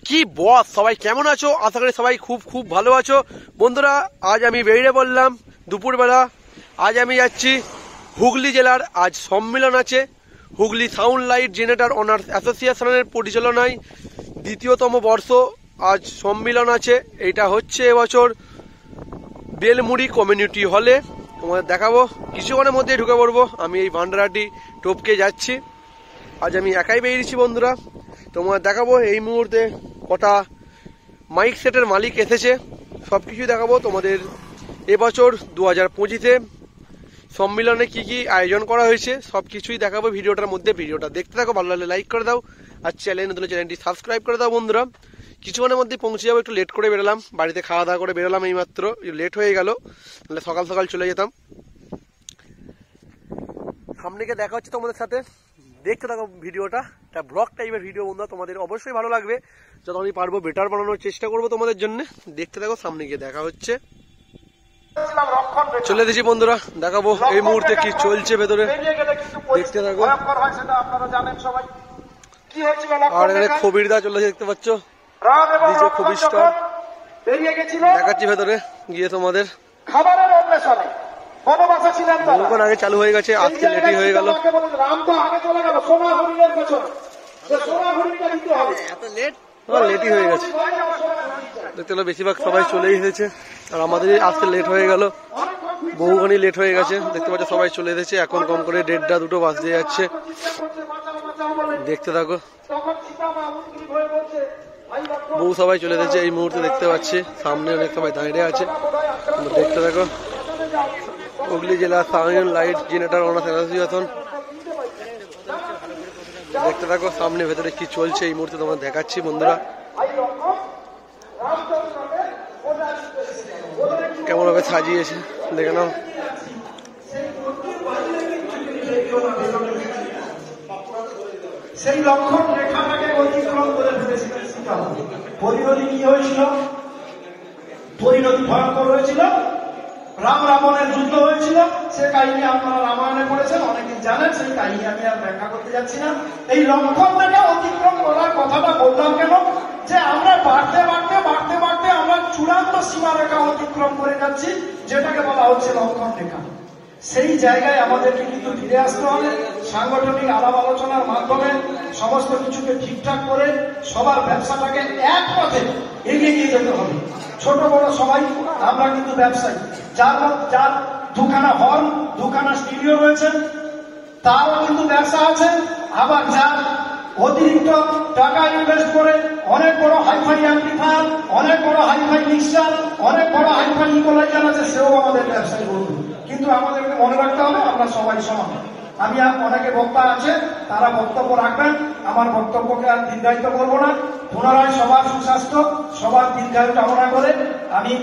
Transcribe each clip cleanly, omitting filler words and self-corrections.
কি বস, সবাই কেমন আছো? আশা করি সবাই খুব খুব ভালো আছো। বন্ধুরা, আজ আমি বেরিয়ে পড়লাম দুপুরবেলা। আজ আমি যাচ্ছি হুগলি জেলার। আজ সম্মেলন আছে Hooghly sound light generator owners অ্যাসোসিয়েশনের পরিচালনায় দ্বিতীয়তম বর্ষ আজ সম্মেলন আছে। এটা হচ্ছে এবছর বেলমুড়ি কমিউনিটি হলে। তোমাদের দেখাবো, কিছুক্ষণের মধ্যে ঢুকে পড়বো। আমি এই ভান্ডারাটি টপকে যাচ্ছি। আজ আমি একাই বেরিয়েছি বন্ধুরা। তোমাদের দেখাবো এই মুহূর্তে কটা মাইক সেটের মালিক এসেছে, সব কিছুই দেখাবো তোমাদের। এবছর 2025-এ সম্মেলনে কি কি আয়োজন করা হয়েছে সব কিছুই দেখাবো ভিডিওটার মধ্যে। ভিডিওটা দেখতে থাকো, ভালো লাগলে লাইক করে দাও, আর চ্যানেলটি সাবস্ক্রাইব করে দাও বন্ধুরা। কিছুক্ষণের মধ্যে পৌঁছে যাবো। একটু লেট করে বেরোলাম, বাড়িতে খাওয়া দাওয়া করে বেরোলাম এইমাত্র, লেট হয়ে গেল, তাহলে সকাল সকাল চলে যেতাম। সামনে গিয়ে দেখা হচ্ছে তোমাদের সাথে, দেখতে থাকো ভিডিওটা। একটা ব্লগ টাইপের ভিডিও বন্ধুরা, তোমাদের অবশ্যই ভালো লাগবে। যত আমি পারবো বেটার বানানোর চেষ্টা করবো তোমাদের জন্য। দেখতে থাকো, সামনে গিয়ে দেখা হচ্ছে। চলে এসেছি বন্ধুরা, দেখাবো এই মুহূর্তে কি চলছে ভেতরে, দেখতে থাকো। আর এখানে খবিরদা চলে দেখতে পাচ্ছ, খবির স্টার দেখাচ্ছি ভেতরে গিয়ে তোমাদের। খাবারের অন্বেষণে বহুক্ষণ আগে চালু হয়ে গেছে, আজকে লেটই হয়ে গেল। লেটই হয়ে গেছে দেখতে পেলো, বেশিরভাগ সবাই চলেই এসেছে, আর আমাদের আজকে লেট হয়ে গেল, বহুখানি লেট হয়ে গেছে। দেখতে পাচ্ছ সবাই চলে এসেছে, এখন কম করে 1:30-2 বাজতে যাচ্ছে। দেখতে থাকো, বহু সবাই চলে এসেছে এই মুহূর্তে দেখতে পাচ্ছি। সামনে অনেক সবাই দাঁড়িয়ে আছে, দেখতে থাকো। হুগলি জেলা sound light generator owners association, দেখতে থাকো সামনে ভেতরে কি চলছে এই মুহূর্তে তোমার দেখাচ্ছি বন্ধুরা। কেমন ভাবে সাজিয়েছে দেখে নাও। সেই লক্ষণ রেখাটাকে অতিক্রম করে ফেলেছিলেন সীতা। পরিণতি কি হয়েছিল? পরিণতি ভয়ঙ্কর হয়েছিল। রাম রাবণের যুদ্ধ হয়েছিল, সে কাহিনী আপনারা রামায়ণে পড়েছেন, অনেকেই জানেন। সেই কাহিনী আমি আর ব্যাখ্যা করতে যাচ্ছি না। এই লক্ষণ থেকে অতিক্রম করার কথাটা বললাম কেন? যে আমরা বাড়তে বাড়তে বাড়তে বাড়তে আমরা চূড়ান্ত সীমারেখা অতিক্রম করে যাচ্ছি, যেটাকে বলা হচ্ছে লক্ষণ রেখা। সেই জায়গায় আমাদেরকে কিন্তু ফিরে আসতে হবে। সাংগঠনিক আলাপ আলোচনার মাধ্যমে সমস্ত কিছুকে ঠিকঠাক করে সবার ব্যবসাটাকে এক পথে এগিয়ে নিয়ে যেতে হবে। ছোট বড় সবাই আমরা কিন্তু ব্যবসায়ী। যার দুখানা হল, দুখানা স্টুডিও রয়েছে, তারও কিন্তু ব্যবসা আছে। আবার যার অতিরিক্ত টাকা ইনভেস্ট করে অনেক বড় হাইফাই অ্যাম্প্লিফায়ার, অনেক বড় হাইফাই মিক্সার, অনেক বড় হাইফাই ইকুয়ালাইজার আছে, সেও আমাদের ব্যবসায়ী বন্ধু। কিন্তু আমাদেরকে মনে রাখতে হবে আমরা সবাই সমান। আমি অনেকে বক্তা আছে, তারা বক্তব্য রাখবেন, আমার বক্তব্যকে আর দীর্ঘায়িত করবো না। পুনরায় সবার সুস্বাস্থ্য, সবার দীর্ঘায়ু কামনা করে আমি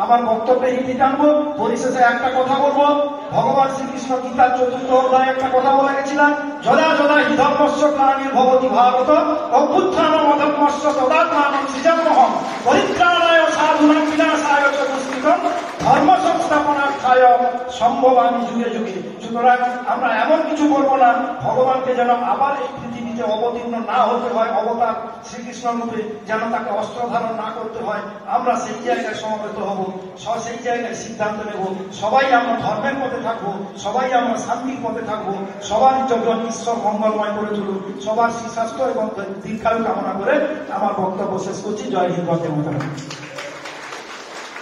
আমার বক্তব্যে ইতি টানবো। পরিশেষে একটা কথা বলবো, ভগবান শ্রীকৃষ্ণ গীতার 4th অধ্যায়ে একটা কথা বলে গেছিলেন, যদা যদা হি ধর্মস্য গ্লানির্ভবতি ভারত অভ্যুত্থানম অধর্মস্য তদাত্মানম সৃজাম্যহম পরিত্রাণায় সাধুনাং বিনাশায় চ দুষ্কৃতম ধর্ম সংস্থাপনার্থায় সম্ভবামি যুগে যুগে। সুতরাং আমরা এমন কিছু করবো না ভগবানকে যেন আবার এই পৃথিবীতে অবতীর্ণ না হতে হয়, অবতার শ্রীকৃষ্ণ রূপে যেন তাকে অস্ত্র ধারণ না করতে হয়। আমরা সেই জায়গায় সমবেত হব, সেই জায়গায় সিদ্ধান্ত নেব, সবাই আমরা ধর্মের পথে থাকবো, সবাই আমরা শান্তির পথে থাকবো, সবার জন্য ঈশ্বর মঙ্গলময় করে তুলুন। সবার সুস্বাস্থ্য এবং দীর্ঘায়ু কামনা করে আমার বক্তব্য শেষ করছি। জয় হিন্দ, বন্দে মাতরম।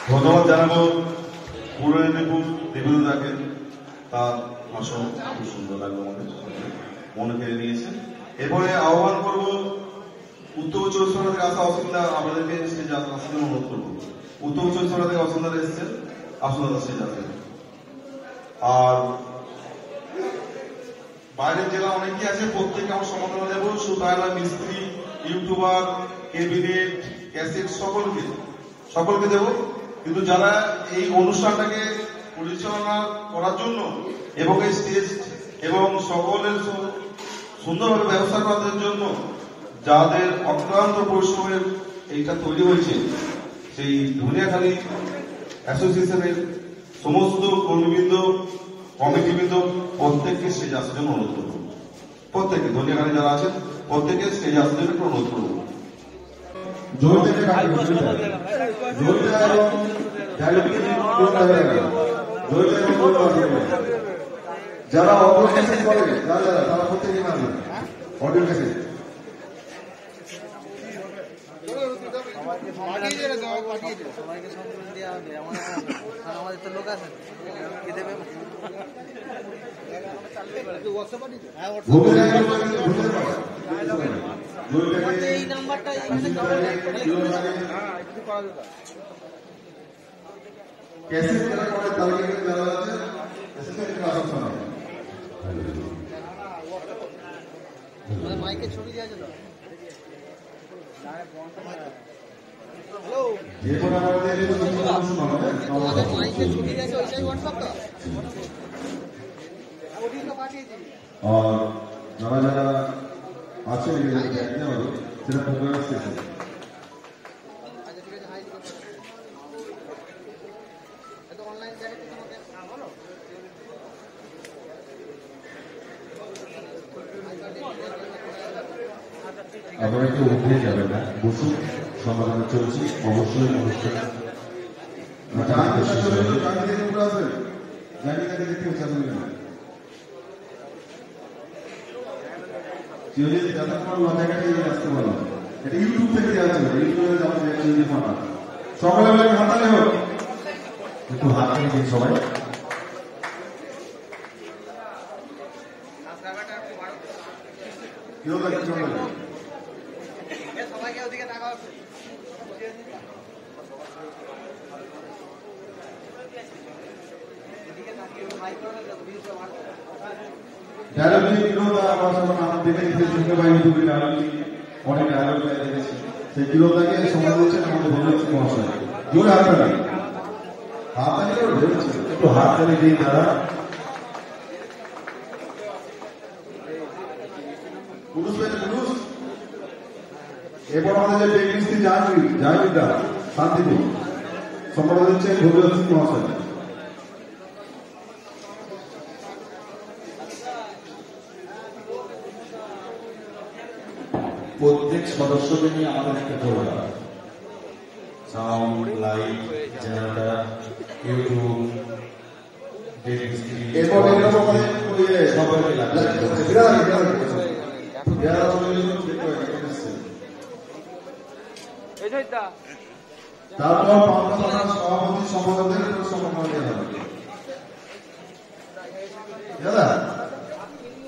ধন্যবাদ জানাবো পূর্ব মেদিনীপুর দেবদাকে, তার ভাষণ খুব সুন্দর লাগলো, আমাদের মনে কেড়ে নিয়েছে। এরপরে আহ্বান করবো উত্তর 24 থেকে আসা অসুবিধা, আমাদেরকে স্টেজে আসার জন্য অনুরোধ করবো। উত্তর 24 থেকে অসুবিধা এসেছেন, আসুন স্টেজ আছে। আর বাইরের জেলা অনেকেই আছে, প্রত্যেককে আমরা সমর্থন দেবো। সুতায়লা মিস্ত্রি, ইউটিউবার, ক্যাবিনেট, ক্যাসেট সকলকে দেবো। কিন্তু যারা এই অনুষ্ঠানটাকে পরিচালনা করার জন্য এবং এই স্টেজ এবং সকলের সুন্দরভাবে ব্যবস্থা করার জন্য যাদের অক্লান্ত পরিশ্রমের এইটা তৈরি হয়েছে, সেই ধনিয়াখালী অ্যাসোসিয়েশনের সমস্ত কর্মীবৃন্দ, কমিটিবৃন্দ প্রত্যেককে স্টেজ আসার জন্য অনুরোধ করব। প্রত্যেকে ধনিয়াখালী যারা আছেন প্রত্যেকে স্টেজে আসার জন্য অনুরোধ করব। জয়িতাকে কাটবে, জয়িতা এবং ডায়লগকে জয়িতা এবং যারা অডিও ক্যাসেট করে যারা তারা প্রত্যেকে মানবে অডিও ক্যাসেট। আমাদের তো লোক আছে এই নাম্বারটা ক্যাসেট যারা করে তাদেরকে যারা আছে মাইকে ছবি দেওয়া যেত। তোমাদের মাইকে ছবি দিয়েছে ওইটাই হোয়াটসঅ্যাপ তো ওটিটা পাঠিয়েছি। আর যারা যারা আছে সেটা প্রোগ্রাম শেষে আপনারা কেউ উঠে যাবেন না, বসুন, সমাধান চলছে। অবশ্যই অনুষ্ঠান ইউটিউব থেকে দেওয়া ছিল, ইউটিউবে সকালে হাতালে হোক একটু হাত নিয়ে দিন সবাই। সবাইকে ওদিকে টাকা অনেক ডায়লগ দেখেছি, সেই কিলোটাকে সময় দিচ্ছেন আমাদের ভবিষ্যৎ মহাশয়। জোরে হাততালি, হাততালি একটু হাত তালি দিন দাদা। পুরুষ পেয়েছে পুরুষ। এরপর আমাদের যে মিস্ত্রি জাহাঙ্গীরদা শান্তিপুর সম্পাদক হচ্ছে ভবিষ্যৎ মহাশয়। প্রত্যেক সদস্যকে নিয়ে আমাদের একটা programme, sound, light, generator, YouTube, এরপর সবাইকে লাগবে। তারপর সভাপতি সম্পাদকদের সম্মান দেওয়া হবে। দাদা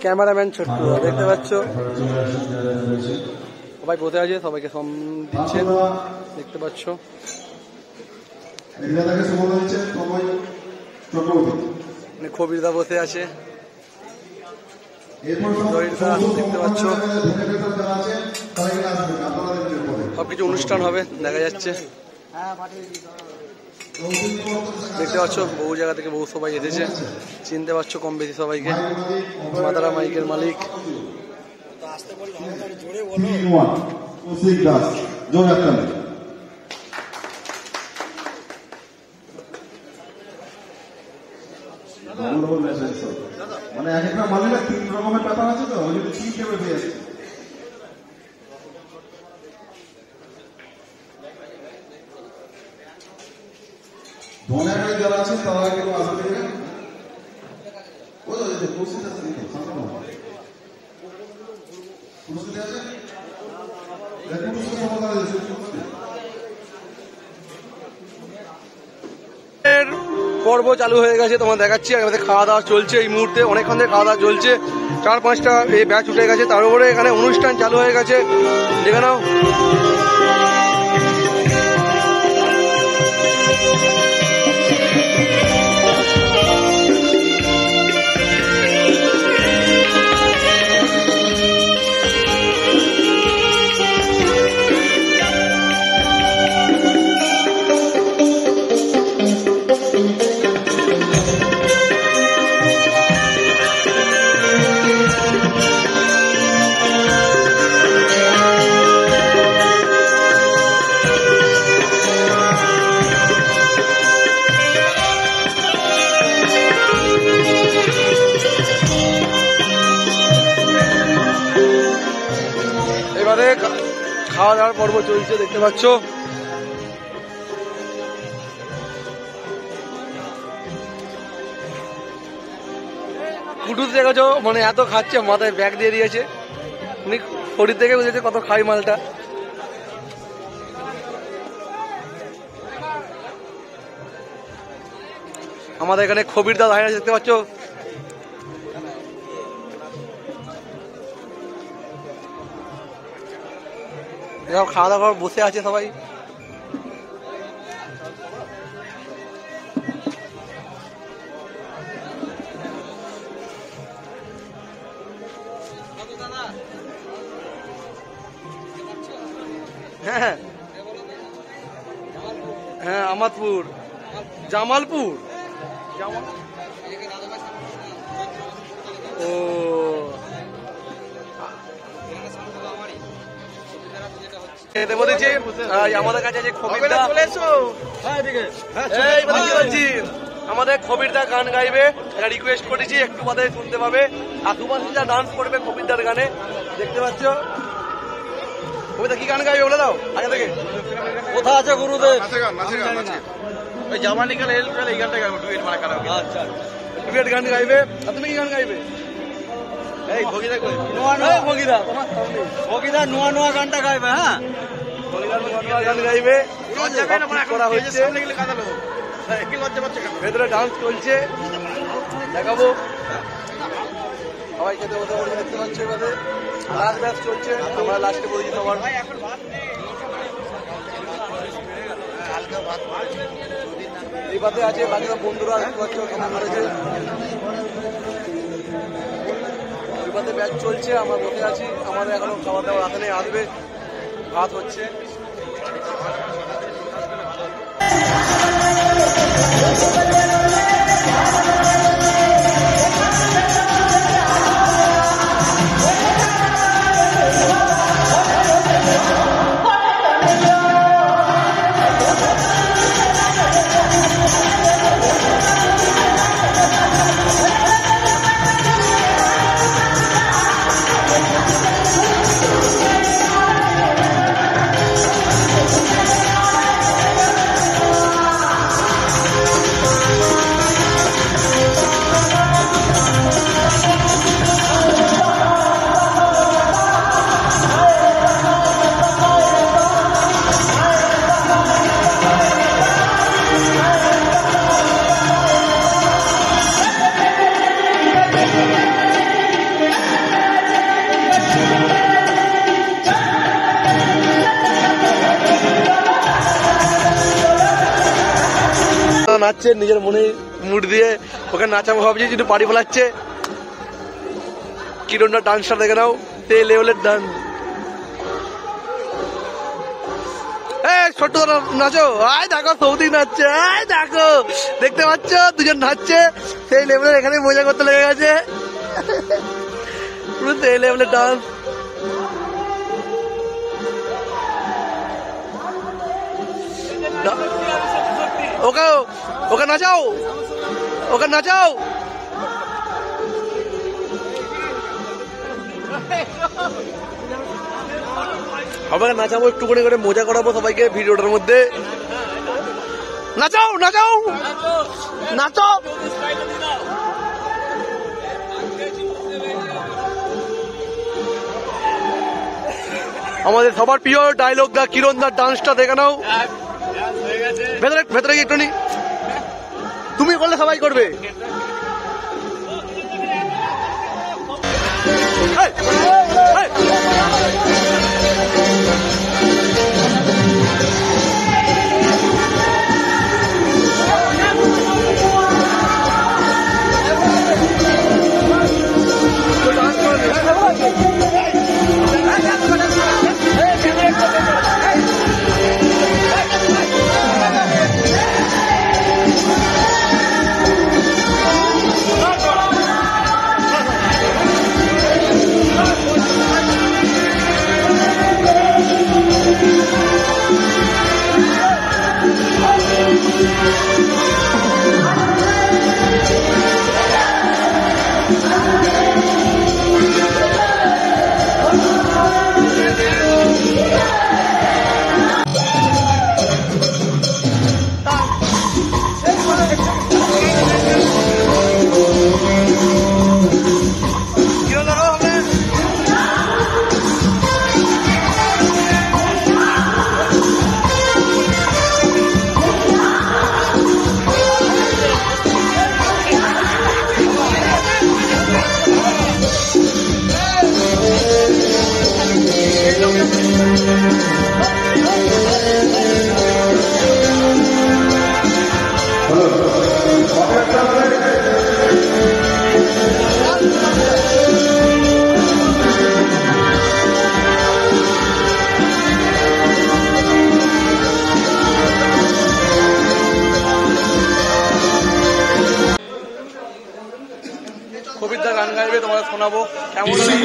ক্যামেরাম্যান ছোট্ট দেখতে পাচ্ছ, সবাই বসে আছে, সবাইকে সম দিচ্ছে দেখতে পাচ্ছ। দাদাকে সম্মান দিচ্ছে সবাই চক্রবর্তী। কবিরদা বসে আছে, এরপর জয়িতা দেখতে পাচ্ছ। যারা আছে তারা এখানে আসবেন, আপনারা দেখবেন পরে। সবকিছু অনুষ্ঠান হবে দেখা যাচ্ছে, হ্যাঁ পাঠিয়েছি। দেখতে পাচ্ছ। বহু জায়গা থেকে বহু সবাই এসেছে, চিনতে পারছো কম বেশি সবাইকে। মাদারা মাইকের মালিক। মানে এক একটা মালিকের 3 রকমের ব্যাপার আছে, তো ওই জন্য 3 টেবিল হয়ে যাচ্ছে। ধনেখালি যারা আছেন তারা কেউ আসবে দেখবেন। ওই যে কুর্সিটা আছে, কুর্সিটা আছে, কুর্সিটা সমাধান আছে। পর্ব চালু হয়ে গেছে, তোমার দেখাচ্ছি। আমাদের খাওয়া দাওয়া চলছে এই মুহূর্তে, অনেকক্ষণ ধরে খাওয়া দাওয়া চলছে। 4-5টা এই ব্যাচ উঠে গেছে, তার উপরে এখানে অনুষ্ঠান চালু হয়ে গেছে, দেখে নাও। দাওয়ার পর্ব চলছে, দেখতে পাচ্ছ। কুটুস দেখেছো, মানে এত খাচ্ছে, মাথায় ব্যাগ দিয়ে দিয়েছে। উনি শরীর থেকে বুঝেছে কত খাই মালটা। আমাদের এখানে খবির দা দাঁড়িয়ে আছে, দেখতে পাচ্ছ। খাওয়া দাওয়া করে বসে আছে সবাই। হ্যাঁ হ্যাঁ, আমাদপুর, জামালপুর। ও আমাদের কাছে আছে খবিরদা। আমাদের খবিরদা গান গাইবে, একটা রিকোয়েস্ট করেছি, একটু বাদে শুনতে পাবে। আর সুভাষিতা ডান্স করবে খবিরদার গানে, দেখতে পাচ্ছ। কবিতা কি গান গাইবে বলে দাও আগে থেকে। কোথা আছে গুরুদেব? ওই জামানি কাল হেল্প কাল এই গানটা গাইবে, ডুয়েট মানে কারাওকে। আচ্ছা, ডুয়েট গান গাইবে। আর তুমি কি গান গাইবে? এই ভগিদা কই? নোয়া নোয়া ভগিদা, তোমার সামনে ভগিদা নোয়া নোয়া গানটা গাইবে। হ্যাঁ, ভগিদা নোয়া নোয়া গান গাইবে। লজ্জা পেয়ে না, এখন করা হচ্ছে, সামনে গেলে কাঁদালো। কি লজ্জা পাচ্ছে কেন? ভেতরে ডান্স চলছে, দেখাবো সবাই খেতে বসে পড়ছে, দেখতে পাচ্ছ। এবারে লাস্ট ব্যাচ চলছে, আমরা লাস্টে বলছি সবার। এই পাতে আছে বাকিরা বন্ধুরা, দেখতে পাচ্ছ কেমন করেছে। এই পাতে ব্যাচ চলছে, আমরা বসে আছি। আমাদের এখনো খাওয়া দাওয়া এখানে আসবে, ভাত হচ্ছে। নাচছে নিজের মনে মুড দিয়ে, ওকে নাচাবো ভাবছি, কিন্তু পাড়ি ফেলাচ্ছে। কিরণটা ডান্সটা দেখে নাও, সেই লেভেলের ডান্স। ছোট্ট নাচো, আয় দেখো সৌদি নাচছে, আয় দেখো, দেখতে পাচ্ছ দুজন নাচছে সেই লেভেলের। এখানে মজা করতে লেগে গেছে, পুরো সেই লেভেলের ডান্স। ওকে ওকে নাচাও, ওকে নাচাও। সবাইকে নাচাবো, একটু করে মজা করাবো সবাইকে ভিডিওটার মধ্যে। নাচাও নাচাও নাচো। আমাদের সবার প্রিয় ডায়লগ দা কিরণ দার ডান্সটা দেখে নাও। ভেতরে ভেতরে একটু নি, তুমি করলে সবাই করবে। শোনাবো কেমন হলো।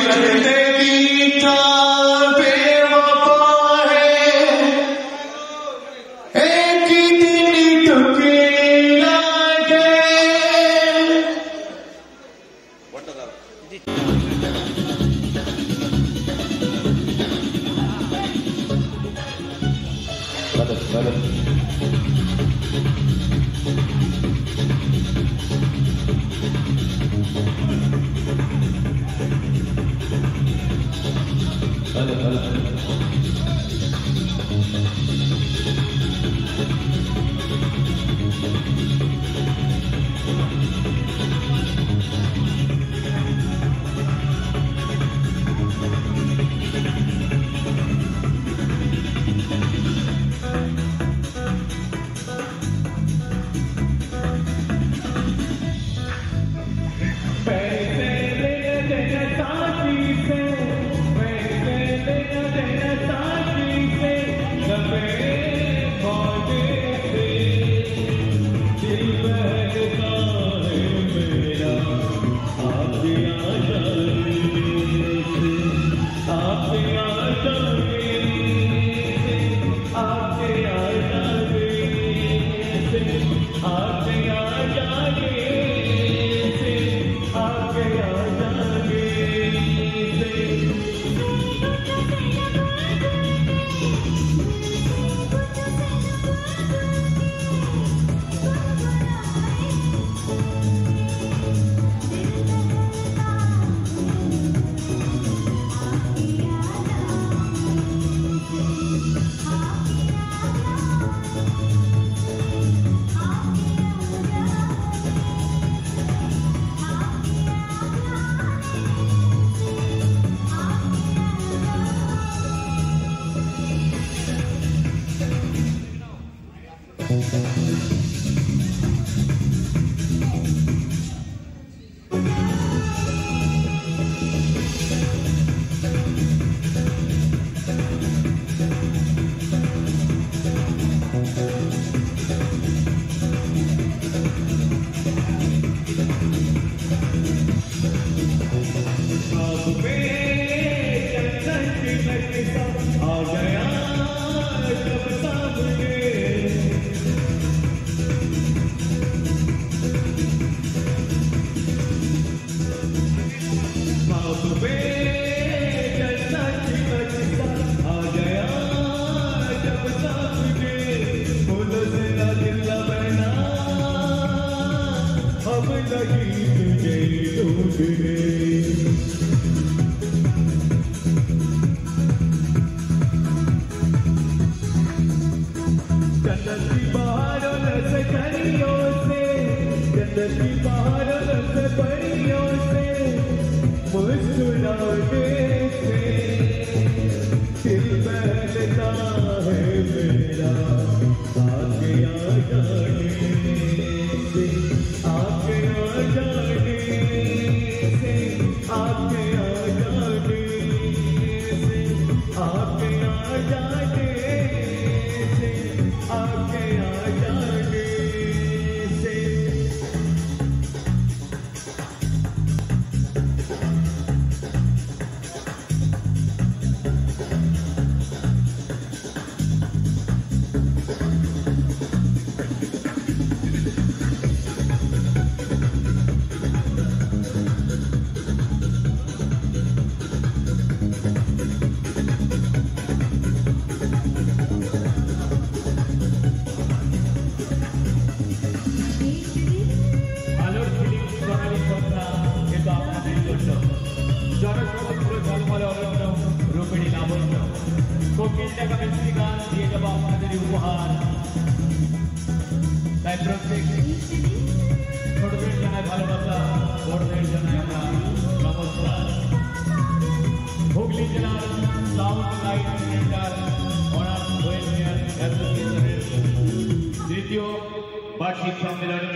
বার্ষিক সম্মেলন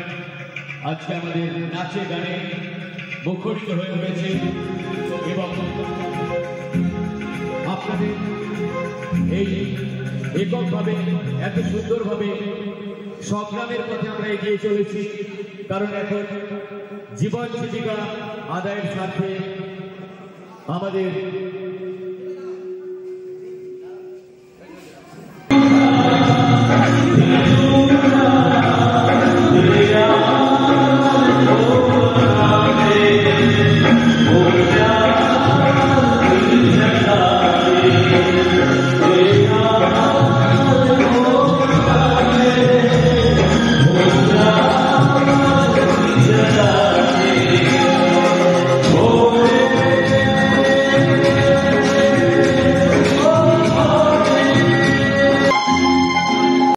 আজকে আমাদের নাচে গানে মুখরিত হয়ে উঠেছে এবং আপনাদের এই এককভাবে এত সুন্দরভাবে সংগ্রামের পথে আমরা এগিয়ে চলেছি। কারণ এখন জীবন জীবিকা আদায়ের স্বার্থে আমাদের